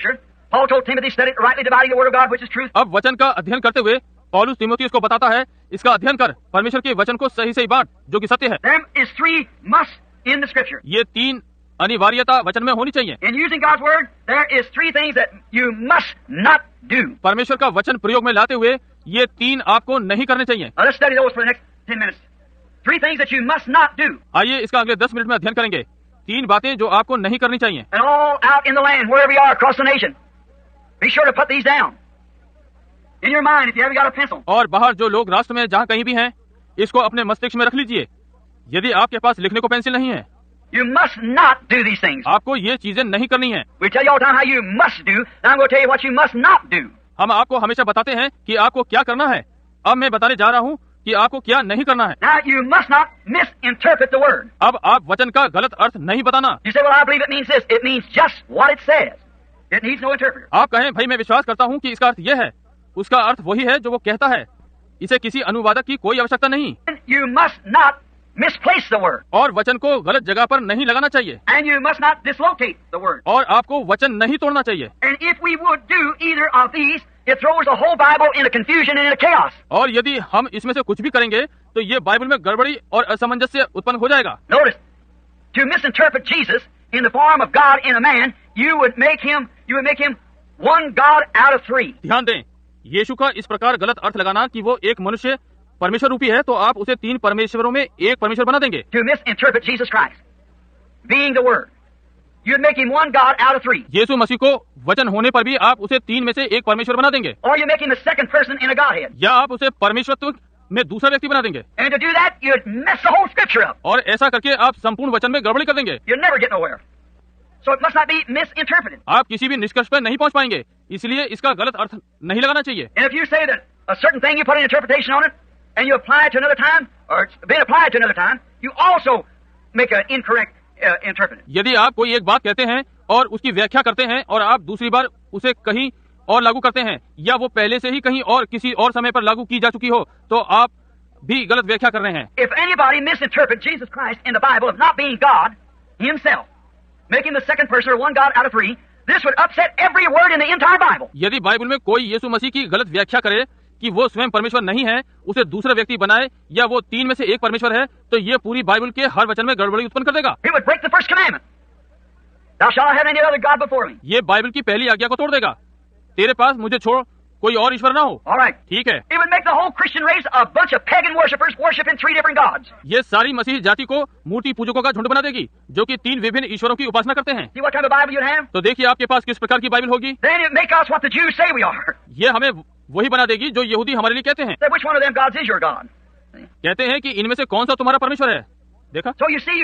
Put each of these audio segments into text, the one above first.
Scripture. Paul told Timothy, study it, rightly dividing the word of God, which is truth. अब वचन का अध्ययन करते हुए पौलुस तीमुथियुस को बताता है, इसका अध्ययन कर, परमेश्वर के वचन को सही सही बांट, जो कि सत्य है। There is 3 musts in the Scripture. ये 3 अनिवार्यता वचन में होनी चाहिए। In using God's word, there is 3 things that you must not do. परमेश्वर का वचन प्रयोग में लाते हुए ये 3 आपको नहीं करने चाहिए। Now let's study those for the next 10 minutes. 3 things that you must not do. आइए इसका अगले 10 मिनट में अध्ययन करेंगे। 3 बातें जो आपको नहीं करनी चाहिए। And all out in the land, wherever you are across the nation, be sure to put these down in your mind if you haven't got a pencil. और बाहर जो लोग राष्ट्र में जहाँ कहीं भी हैं, इसको अपने मस्तिष्क में रख लीजिए, यदि आपके पास लिखने को पेंसिल नहीं है। You must not do these things. आपको ये चीजें नहीं करनी है। We tell you all the time how you must do, and I'm going to tell you what you must not do. हम आपको हमेशा बताते हैं कि आपको क्या करना है। अब मैं बताने जा रहा हूँ कि आपको क्या नहीं करना है। Now you must not misinterpret the word. अब आप वचन का गलत अर्थ नहीं बताना। You say, well, I believe it means this. It means just what it says. It needs no interpreter. आप कहें, भाई मैं विश्वास करता हूँ कि इसका अर्थ यह है, उसका अर्थ वही है जो वो कहता है, इसे किसी अनुवादक की कोई आवश्यकता नहीं। You must not misplace the word. और वचन को गलत जगह पर नहीं लगाना चाहिए। And you must not dislocate the word. और आपको वचन नहीं तोड़ना चाहिए। And if we would do either of these, it throws the whole Bible into confusion and into chaos. और यदि हम इसमें से कुछ भी करेंगे तो ये बाइबल में गड़बड़ी और असमंजस्य उत्पन्न हो जाएगा। Notice, to misinterpret Jesus in the form of God in a man, you would make him one God out of 3. ध्यान दें, यीशु का इस प्रकार गलत अर्थ लगाना कि वो एक मनुष्य परमेश्वर रूपी है, तो आप उसे 3 परमेश्वरों में एक परमेश्वर बना देंगे। To misinterpret Jesus Christ, being the Word, you'd make him one God out of 3. यीशु मसीह को वचन होने पर भी आप उसे 3 में से एक परमेश्वर बना देंगे। Or you make him the second person in a Godhead. या आप उसे परमेश्वरत्व में दूसरा व्यक्ति बना देंगे। And to do that, you'd mess the whole Scripture up. और ऐसा करके आप संपूर्ण वचन में गड़बड़ी कर देंगे। You'll never get nowhere. So it must not be misinterpreted. आप किसी भी निष्कर्ष पर नहीं पहुंच पाएंगे, इसलिए इसका गलत अर्थ नहीं लगाना चाहिए। And if you say that a certain thing, you put an interpretation on it, and you apply it to another time, or it's been applied to another time, you also make an incorrect interpretation. यदि आप कोई एक बात कहते हैं और उसकी व्याख्या करते हैं और आप दूसरी बार उसे कहीं और लागू करते हैं, या वो पहले से ही कहीं और किसी और समय पर लागू की जा चुकी हो, तो आप भी गलत व्याख्या कर रहे हैं। If anybody misinterprets Jesus Christ in the Bible as not being God himself, making the second person or one God out of 3, this would upset every word in the entire Bible. यदि Bible में कोई यीशु मसीह की गलत व्याख्या करे कि वो स्वयं परमेश्वर नहीं है, उसे दूसरा व्यक्ति बनाए, या वो 3 में से एक परमेश्वर है, तो ये पूरी बाइबल के हर वचन में गड़बड़ी उत्पन्न कर देगा। It would break the first commandment. Thou shalt not have any other God before me. ये बाइबल की पहली आज्ञा को तोड़ देगा, तेरे पास मुझे छोड़ कोई और ईश्वर ना हो। All right. ठीक है। It would make the whole Christian race a bunch of pagan worshippers worshiping 3 different gods. ये सारी मसीही जाति को मूर्ति पूजकों का झुंड बना देगी, जो कि 3 विभिन्न ईश्वरों की उपासना करते हैं। See what kind of Bible you'd have? तो देखिए आपके पास किस प्रकार की बाइबल होगी। Then it make us what the Jews say we are. ये हमें वही बना देगी जो यहूदी हमारे लिए कहते हैं। Say which one of them gods is your God? कहते हैं कि इनमें से कौन सा तुम्हारा परमेश्वर है। देखा? So you see,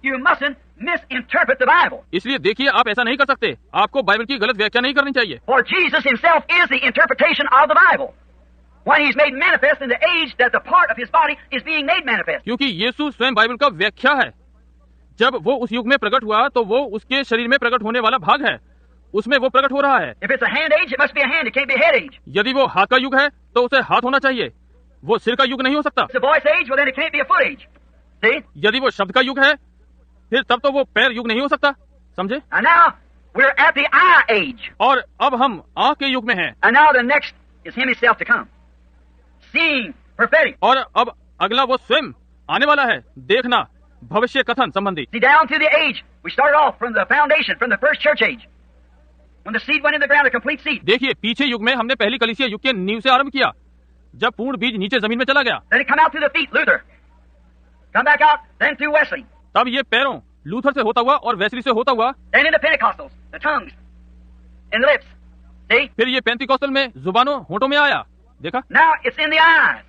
you mustn't misinterpret the Bible. इसलिए देखिए आप ऐसा नहीं कर सकते, आपको बाइबल की गलत व्याख्या नहीं करनी चाहिए। For Jesus himself is the interpretation of the Bible. When he's made manifest in the age that the part of his body is being made manifest. क्योंकि यीशु स्वयं बाइबल का व्याख्या है। जब वो उस युग में प्रकट हुआ, तो वो उसके शरीर में प्रकट होने वाला भाग है, उसमें वो प्रकट हो रहा है। If it's a hand age, it must be a hand. It can't be a head age. यदि वो हाथ का युग है, तो उसे हाथ होना चाहिए, वो सिर का युग नहीं हो सकता। If it's a voice age, well then it can't be a foot age. See? यदि वो शब्द का युग है, फिर तब तो वो पैर युग नहीं हो सकता। समझे? And now we're at the eye age. और अब हम आंख के युग में हैं। And now the next is him himself to come. Seeing, prophetic. और अब अगला वो स्वयं आने वाला है, देखना, भविष्य कथन संबंधी। See, down through the age, we started off from the foundation, from the first church age. When the seed went in the ground, a complete seed. देखिए पीछे युग में हमने पहली कलीसिया युग के नींव से आरंभ किया, जब पूर्ण बीज नीचे जमीन में चला गया। Then it come out through the feet, Luther. Come back out, then through Wesley. तब ये पैरों लूथर से होता हुआ और वेस्ली से होता हुआ, Then into Pentecostals, the tongues, and the lips. See? फिर ये पेंतिकोस्टल में जुबानों होठों में आया। देखा? Now it's in the eyes.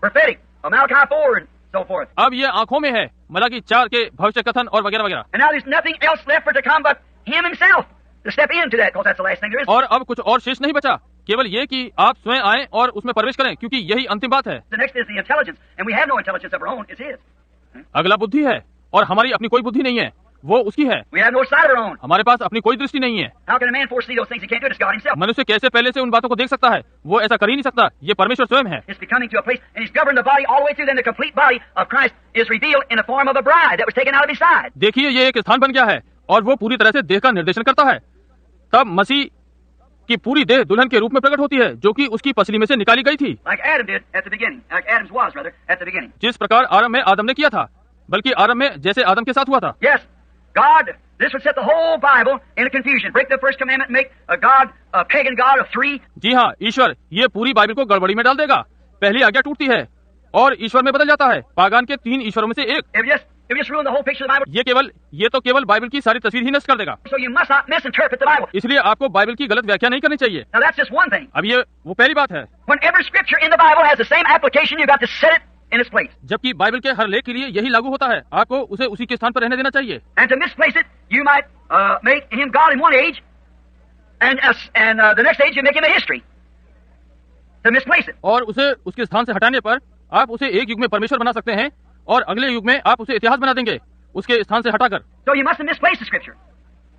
Prophetic, of Malachi 4 and so forth. अब ये आंखों में है, मलाकी 4 के भविष्य कथन और वगैरह वगैरह। And now there's nothing else left for it to come but him himself to step into that, because that's the last thing there is. और अब कुछ और शेष नहीं बचा, केवल ये कि आप स्वयं आए और उसमें प्रवेश करें, क्योंकि यही अंतिम बात है। The next is the intelligence, and we have no intelligence of our own. It's his. अगला बुद्धि है, और हमारी अपनी कोई बुद्धि नहीं है, वो उसकी है। We have no sight of our own. हमारे पास अपनी कोई दृष्टि नहीं है। How can a man foresee those things? He can't do it. It's God himself. मनुष्य कैसे पहले से उन बातों को देख सकता है? वो ऐसा कर ही नहीं सकता, ये परमेश्वर स्वयं है। It's becoming to a place, and he's governed the body all the way through. Then the complete body of Christ is revealed in the form of a bride that was taken out of his side. देखिए ये एक स्थान बन गया है, और वो पूरी तरह से देह का निर्देशन करता है। तब मसीह की पूरी देह दुल्हन के रूप में प्रकट होती है, जो कि उसकी पसली में से निकाली गई थी, like Adam did at the beginning, like Adam's was rather at the beginning. जिस प्रकार आरंभ में आदम ने किया था, बल्कि आरंभ में जैसे आदम के साथ हुआ था। Yes, God, this would set the whole Bible into confusion. Break the first commandment, make a God, a pagan God of three. जी हाँ, ईश्वर ये पूरी बाइबल को गड़बड़ी में डाल देगा। पहली आज्ञा टूटती है और ईश्वर में बदल जाता है, पागान के 3 ईश्वरों में से एक। It would just ruin the whole picture of the Bible. ये तो केवल बाइबल की सारी तस्वीर ही नष्ट कर देगा। So you must not misinterpret the Bible. इसलिए आपको बाइबल की गलत व्याख्या नहीं करनी चाहिए। Now that's just one thing. अब ये वो पहली बात है। Whenever Scripture in the Bible has the same application, you've got to set it in its place. जबकि बाइबल के हर लेख के लिए यही लागू होता है, आपको उसे उसी के स्थान पर रहने देना चाहिए। And to misplace it, you might make him God in one age, and the next age you make him a history. To misplace it. और उसे उसके स्थान से हटाने पर आप उसे एक युग में परमेश्वर बना सकते हैं और अगले युग में आप उसे इतिहास बना देंगे उसके स्थान से हटाकर। So you mustn't misplace the Scripture.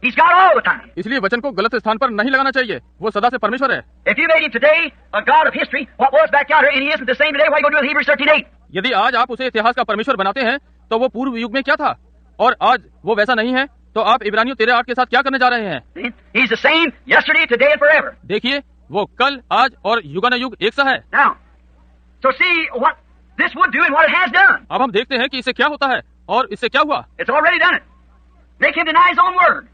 He's God all the time. इसलिए वचन को गलत स्थान पर नहीं लगाना चाहिए, वो सदा से परमेश्वर है। If you made him today a God of history, what was back yonder, and he isn't the same today, what are you going to do with Hebrews 13:8? यदि आज आप उसे इतिहास का परमेश्वर बनाते हैं तो वो पूर्व युग में क्या था और आज वो वैसा नहीं है, तो आप इब्रानियों 13:8 के साथ क्या करने जा रहे हैं? He's the same yesterday, today, and forever. देखिए, वो कल, आज और युगानुयुग एक सा है। Now, so see what this would do and what it has done. अब हम देखते हैं कि इससे क्या होता है और इससे क्या हुआ। It's already done it. Make him deny his own word,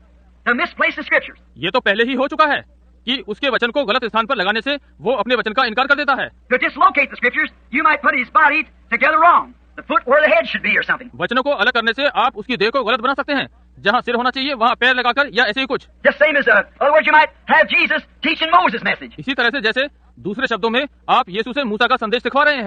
to misplace the Scriptures. ये तो पहले ही हो चुका है कि उसके वचन को गलत स्थान पर लगाने से वो अपने वचन का इनकार कर देता है। To dislocate the Scriptures, you might put his body together wrong. The foot where the head should be or something. वचनों को अलग करने से आप उसकी देह को गलत बना सकते हैं, जहाँ सिर होना चाहिए वहाँ पैर लगाकर या ऐसे ही कुछ। Just same as, other words, you might have Jesus teaching Moses' message. इसी तरह से जैसे दूसरे शब्दों में आप यीशु से मूसा का संदेश सिखवा रहे हैं।